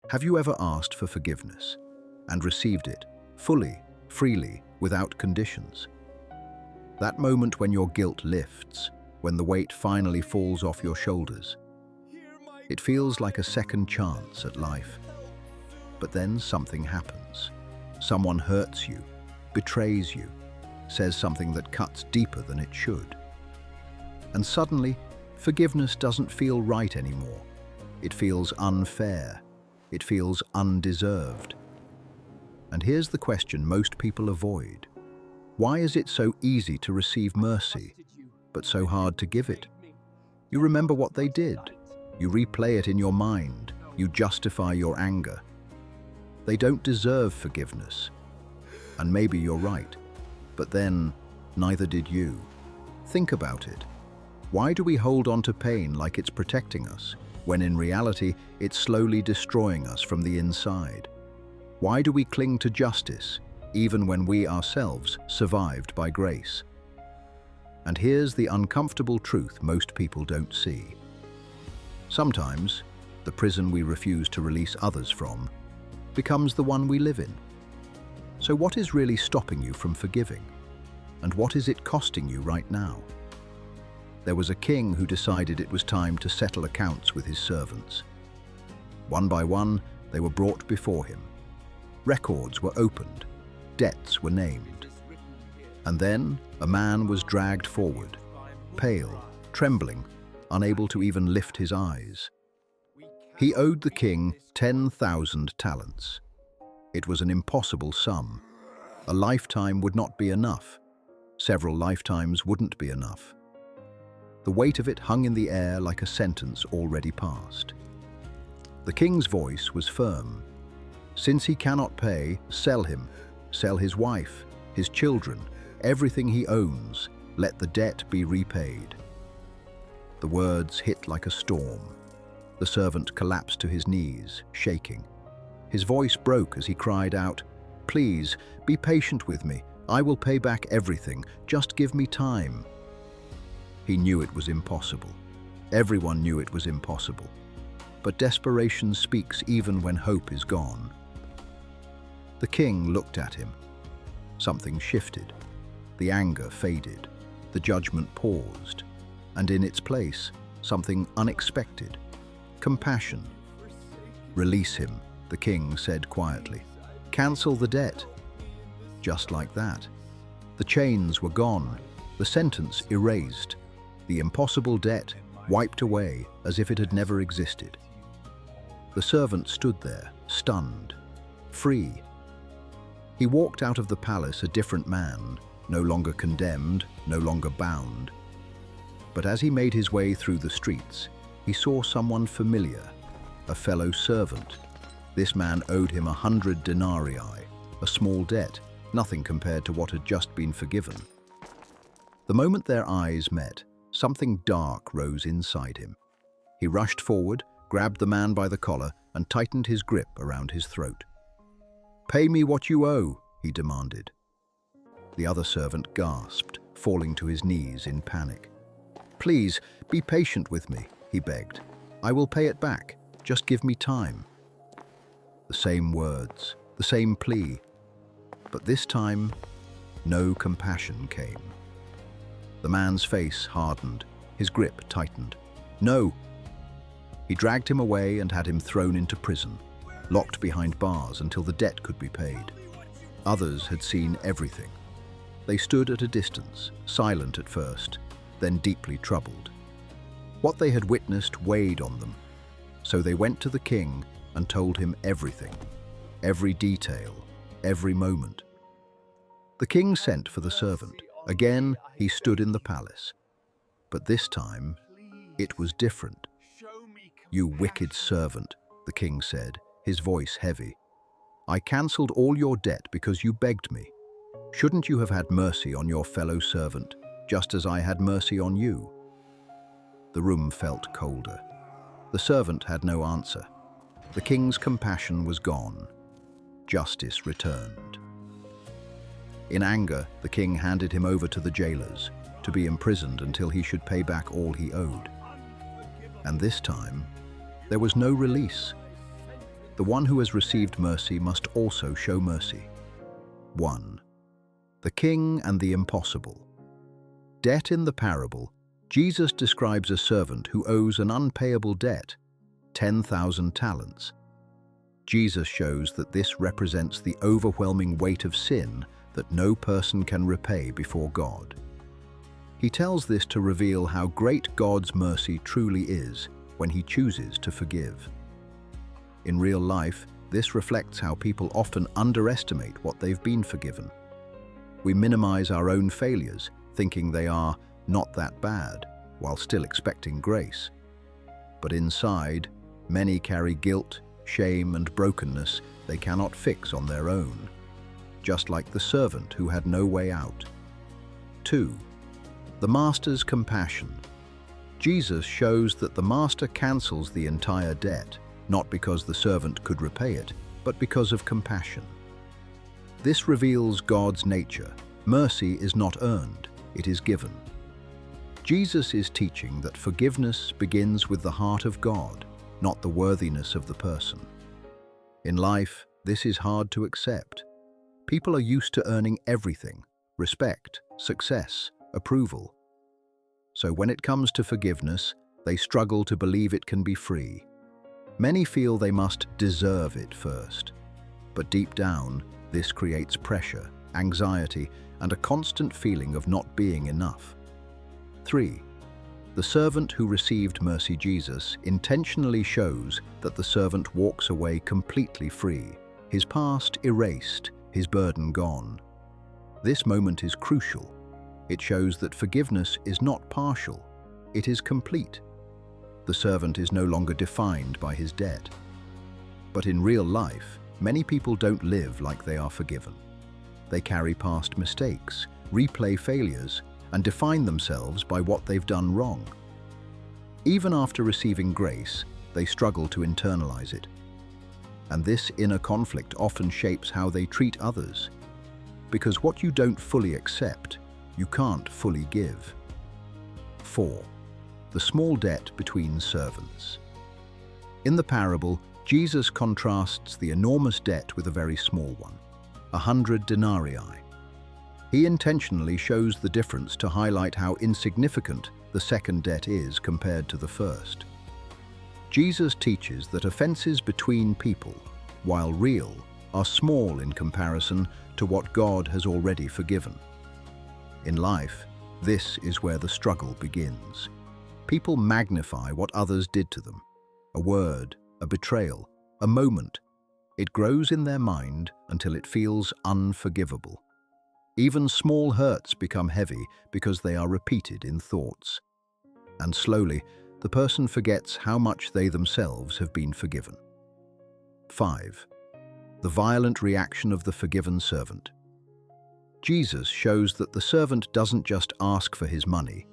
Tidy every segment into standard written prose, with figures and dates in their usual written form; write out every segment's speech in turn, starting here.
Have you ever asked for forgiveness and received it fully, freely, without conditions? That moment when your guilt lifts, when the weight finally falls off your shoulders. It feels like a second chance at life. But then something happens. Someone hurts you, betrays you, says something that cuts deeper than it should. And suddenly, forgiveness doesn't feel right anymore. It feels unfair. It feels undeserved. And here's the question most people avoid. Why is it so easy to receive mercy, but so hard to give it? You remember what they did. You replay it in your mind. You justify your anger. They don't deserve forgiveness. And maybe you're right. But then, neither did you. Think about it. Why do we hold on to pain like it's protecting us, when in reality it's slowly destroying us from the inside? Why do we cling to justice, even when we ourselves survived by grace? And here's the uncomfortable truth most people don't see. Sometimes, the prison we refuse to release others from becomes the one we live in. So what is really stopping you from forgiving? And what is it costing you right now? There was a king who decided it was time to settle accounts with his servants. One by one, they were brought before him. Records were opened, debts were named. And then a man was dragged forward, pale, trembling, unable to even lift his eyes. He owed the king 10,000 talents. It was an impossible sum. A lifetime would not be enough. Several lifetimes wouldn't be enough. The weight of it hung in the air like a sentence already passed. The king's voice was firm. Since he cannot pay, sell him. Sell his wife, his children, everything he owns. Let the debt be repaid. The words hit like a storm. The servant collapsed to his knees, shaking. His voice broke as he cried out, "Please, be patient with me. I will pay back everything. Just give me time." He knew it was impossible. Everyone knew it was impossible. But desperation speaks even when hope is gone. The king looked at him. Something shifted. The anger faded. The judgment paused. And in its place, something unexpected. Compassion. "Release him," the king said quietly. "Cancel the debt." Just like that. The chains were gone. The sentence erased. The impossible debt wiped away as if it had never existed. The servant stood there, stunned, free. He walked out of the palace a different man, no longer condemned, no longer bound. But as he made his way through the streets, he saw someone familiar, a fellow servant. This man owed him 100 denarii, a small debt, nothing compared to what had just been forgiven. The moment their eyes met, something dark rose inside him. He rushed forward, grabbed the man by the collar, and tightened his grip around his throat. "Pay me what you owe," he demanded. The other servant gasped, falling to his knees in panic. "Please, be patient with me," he begged. "I will pay it back. Just give me time." The same words, the same plea. But this time, no compassion came. The man's face hardened, his grip tightened. "No!" He dragged him away and had him thrown into prison, locked behind bars until the debt could be paid. Others had seen everything. They stood at a distance, silent at first, then deeply troubled. What they had witnessed weighed on them, so they went to the king and told him everything, every detail, every moment. The king sent for the servant. Again, he stood in the palace. But this time, it was different. "You wicked servant," the king said, his voice heavy. "I cancelled all your debt because you begged me. Shouldn't you have had mercy on your fellow servant, just as I had mercy on you?" The room felt colder. The servant had no answer. The king's compassion was gone. Justice returned. In anger, the king handed him over to the jailers, to be imprisoned until he should pay back all he owed. And this time, there was no release. the one who has received mercy must also show mercy. 1. The king and the impossible. Debt in the parable, Jesus describes a servant who owes an unpayable debt, 10,000 talents. Jesus shows that this represents the overwhelming weight of sin that no person can repay before God. He tells this to reveal how great God's mercy truly is when He chooses to forgive. In real life, this reflects how people often underestimate what they've been forgiven. We minimize our own failures, thinking they are not that bad, while still expecting grace. But inside, many carry guilt, shame, and brokenness they cannot fix on their own, just like the servant who had no way out. 2. The master's compassion. Jesus shows that the master cancels the entire debt, not because the servant could repay it, but because of compassion. This reveals God's nature. Mercy is not earned, it is given. Jesus is teaching that forgiveness begins with the heart of God, not the worthiness of the person. In life, this is hard to accept. People are used to earning everything: respect, success, approval. So when it comes to forgiveness, they struggle to believe it can be free. Many feel they must deserve it first. But deep down, this creates pressure, anxiety, and a constant feeling of not being enough. 3. The servant who received mercy. Jesus intentionally shows that the servant walks away completely free, his past erased, his burden gone. This moment is crucial. It shows that forgiveness is not partial, it is complete. The servant is no longer defined by his debt. But in real life, many people don't live like they are forgiven. They carry past mistakes, replay failures, and define themselves by what they've done wrong. Even after receiving grace, they struggle to internalize it. And this inner conflict often shapes how they treat others. Because what you don't fully accept, you can't fully give. 4. The small debt between servants. In the parable, Jesus contrasts the enormous debt with a very small one, 100 denarii. He intentionally shows the difference to highlight how insignificant the second debt is compared to the first. Jesus teaches that offenses between people, while real, are small in comparison to what God has already forgiven. In life, this is where the struggle begins. People magnify what others did to them. A word, a betrayal, a moment. It grows in their mind until it feels unforgivable. Even small hurts become heavy because they are repeated in thoughts. And slowly, the person forgets how much they themselves have been forgiven. 5. The violent reaction of the forgiven servant. Jesus shows that the servant doesn't just ask for his money.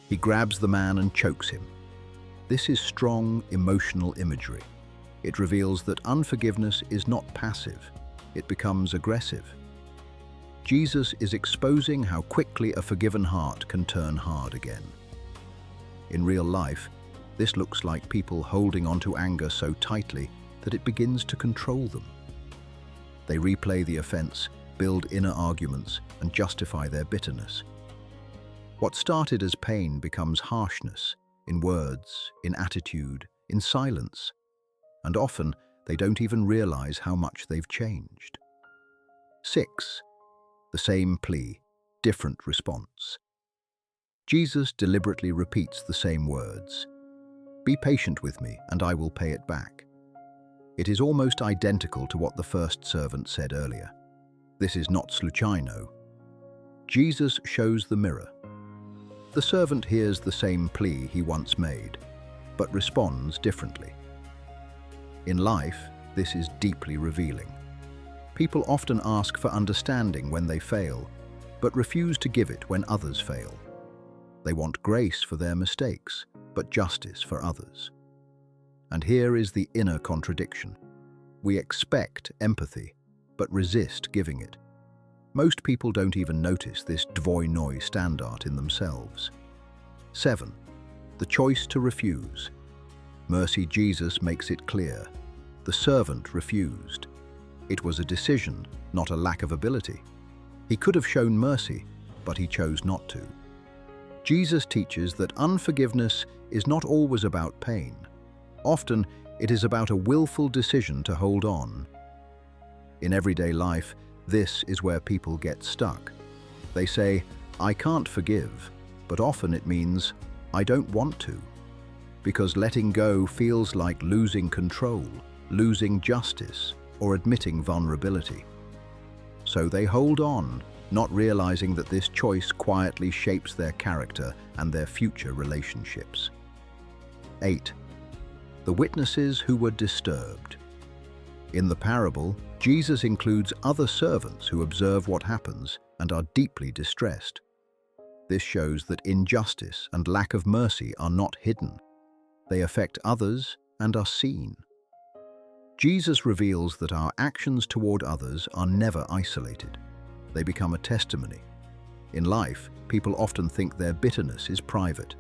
He grabs the man and chokes him. This is strong, emotional imagery. It reveals that unforgiveness is not passive. It becomes aggressive. Jesus is exposing how quickly a forgiven heart can turn hard again. In real life, this looks like people holding onto anger so tightly that it begins to control them. They replay the offense, build inner arguments, and justify their bitterness. What started as pain becomes harshness, in words, in attitude, in silence. And often, they don't even realize how much they've changed. 6. The same plea, different response. Jesus deliberately repeats the same words. Be patient with me, and I will pay it back. It is almost identical to what the first servant said earlier. This is not sluchino. Jesus shows the mirror. The servant hears the same plea he once made, but responds differently. In life, this is deeply revealing. People often ask for understanding when they fail, but refuse to give it when others fail. They want grace for their mistakes, but justice for others. And here is the inner contradiction. We expect empathy, but resist giving it. Most people don't even notice this dvoiной standard in themselves. 7. The choice to refuse. Mercy. Jesus makes it clear. The servant refused. It was a decision, not a lack of ability. He could have shown mercy, but he chose not to. Jesus teaches that unforgiveness is not always about pain. Often, it is about a willful decision to hold on. In everyday life, this is where people get stuck. They say, "I can't forgive," but often it means, "I don't want to." Because letting go feels like losing control, losing justice, or admitting vulnerability. So they hold on, not realizing that this choice quietly shapes their character and their future relationships. 8. The witnesses who were disturbed. In the parable, Jesus includes other servants who observe what happens and are deeply distressed. This shows that injustice and lack of mercy are not hidden. They affect others and are seen. Jesus reveals that our actions toward others are never isolated. They become a testimony. In life, people often think their bitterness is private,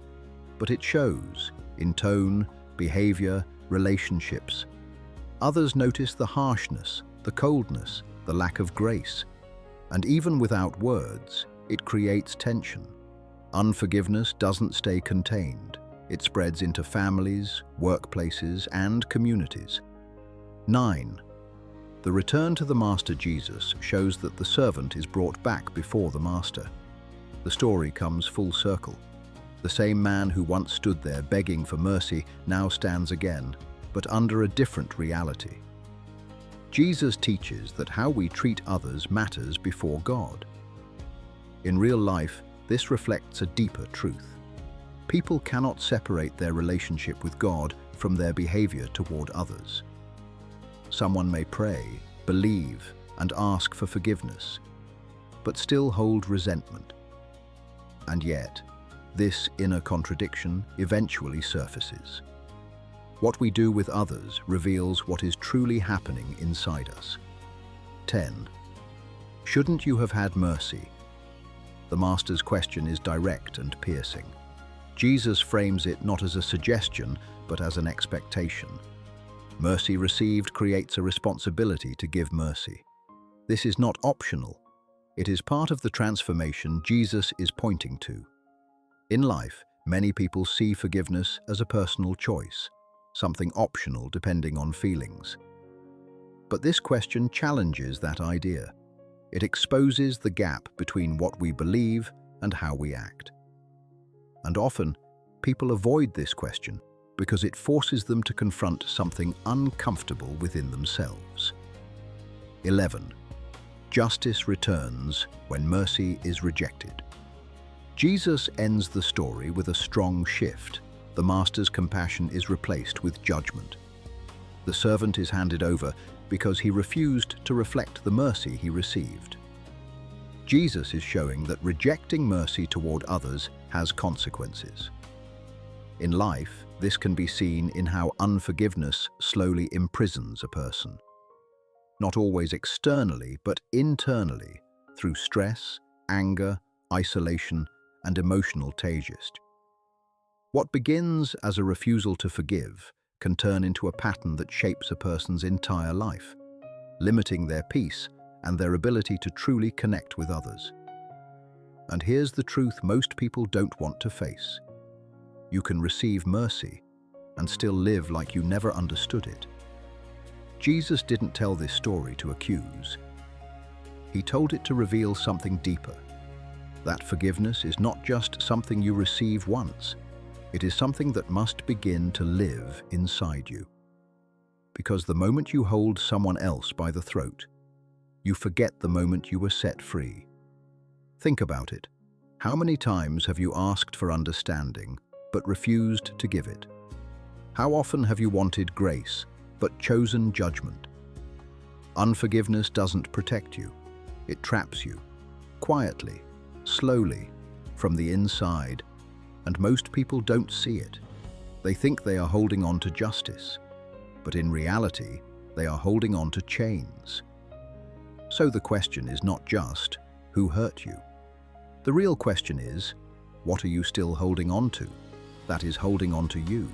but it shows in tone, behavior, relationships. Others notice the harshness, the coldness, the lack of grace, and even without words, it creates tension. Unforgiveness doesn't stay contained. It spreads into families, workplaces, and communities. 9. The return to the Master Jesus shows that the servant is brought back before the Master. The story comes full circle. The same man who once stood there begging for mercy now stands again, but under a different reality. Jesus teaches that how we treat others matters before God. In real life, this reflects a deeper truth. People cannot separate their relationship with God from their behavior toward others. Someone may pray, believe, and ask for forgiveness, but still hold resentment. And yet, this inner contradiction eventually surfaces. What we do with others reveals what is truly happening inside us. 10. Shouldn't you have had mercy? The Master's question is direct and piercing. Jesus frames it not as a suggestion, but as an expectation. Mercy received creates a responsibility to give mercy. This is not optional. It is part of the transformation Jesus is pointing to. In life, many people see forgiveness as a personal choice, something optional depending on feelings. But this question challenges that idea. It exposes the gap between what we believe and how we act. And often, people avoid this question because it forces them to confront something uncomfortable within themselves. 11. Justice returns when mercy is rejected. Jesus ends the story with a strong shift. The Master's compassion is replaced with judgment. The servant is handed over because he refused to reflect the mercy he received. Jesus is showing that rejecting mercy toward others has consequences. In life, this can be seen in how unforgiveness slowly imprisons a person. Not always externally, but internally, through stress, anger, isolation, and emotional tages. What begins as a refusal to forgive can turn into a pattern that shapes a person's entire life, limiting their peace and their ability to truly connect with others. And here's the truth most people don't want to face. You can receive mercy and still live like you never understood it. Jesus didn't tell this story to accuse. He told it to reveal something deeper. That forgiveness is not just something you receive once. It is something that must begin to live inside you. Because the moment you hold someone else by the throat, you forget the moment you were set free. Think about it. How many times have you asked for understanding, but refused to give it? How often have you wanted grace, but chosen judgment? Unforgiveness doesn't protect you. It traps you, quietly, slowly, from the inside, and most people don't see it. They think they are holding on to justice, but in reality, they are holding on to chains. So the question is not just, who hurt you? The real question is, what are you still holding on to? That is holding on to you.